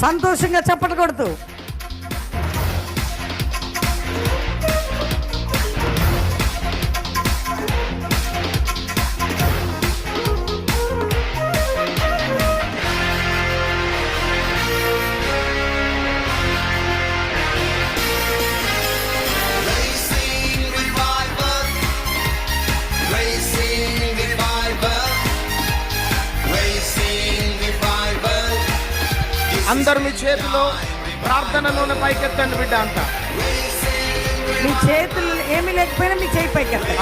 సంతోషంగా చప్పట్లు కొడుతూ అందరు మీ చేతిలో ప్రార్థనలోనే పైకెత్తండి బిడ్డ అంతా. మీ చేతులు ఏమీ లేకపోయినా మీ చేయి పైకెత్తండి.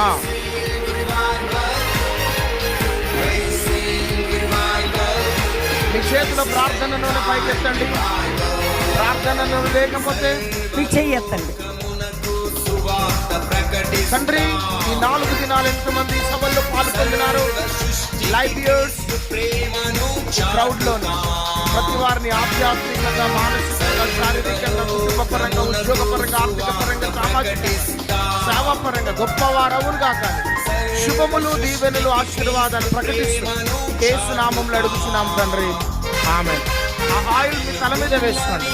మీ చేతిలో ప్రార్థనలోనే పైకెత్తండి. ప్రార్థనలో లేకపోతే మీ చెయ్యి ఎత్తండి. తండ్రి, ఈ 4 దినాలు ఎంతమంది సభల్లో పాల్గొన్నారు, లైవ్ వ్యూయర్స్ క్రౌడ్ లో ప్రతి వారిని ఆధ్యాత్మికంగా, మానసికంగా, శారీరకంగా, కుటుంబపరంగా, ఉద్యోగపరంగా, ఆర్థిక పరంగా, సామాజిక సేవాపరంగా గొప్పవారవును కాక శుభములు, దీవెనలు, ఆశీర్వాదాలు ప్రకటిస్తూ యేసు నామములో అడుగుచున్నాం తండ్రి, ఆమేన్. ఆ ఆయిల్ మీ తల మీద వేసుకోండి.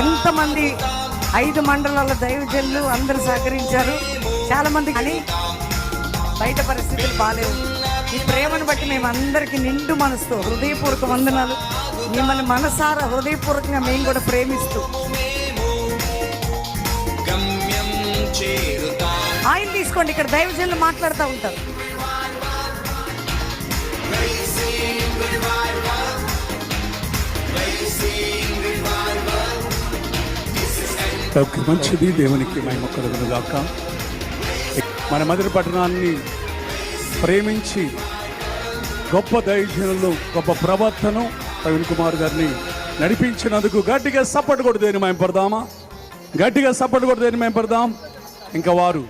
ఎంతమంది 5 మండలాల దైవజనులు అందరూ సహకరించారు చాలా మంది, కానీ బయట పరిస్థితులు బాలేవు. ఈ ప్రేమను బట్టి మేము అందరికీ నిండు మనసుతో హృదయపూర్వక వందనాలు. మిమ్మల్ని మనసారా హృదయపూర్వకంగా మేము కూడా ప్రేమిస్తూ ఆయన తీసుకోండి. ఇక్కడ దైవజనులు మాట్లాడుతూ ఉంటారు. మంచిది, దేవునికి మహిమ కలుగును గాక. మన మధుర పట్టణాన్ని ప్రేమించి గొప్ప దైవజనులు, గొప్ప ప్రవర్తన ప్రవీణ్ కుమార్ గారిని నడిపించినందుకు గట్టిగా సపోర్ట్ కొడితేని మేము పడదామా? గట్టిగా సపోర్ట్ కొడితేని మేము పడదాం. ఇంకా వారు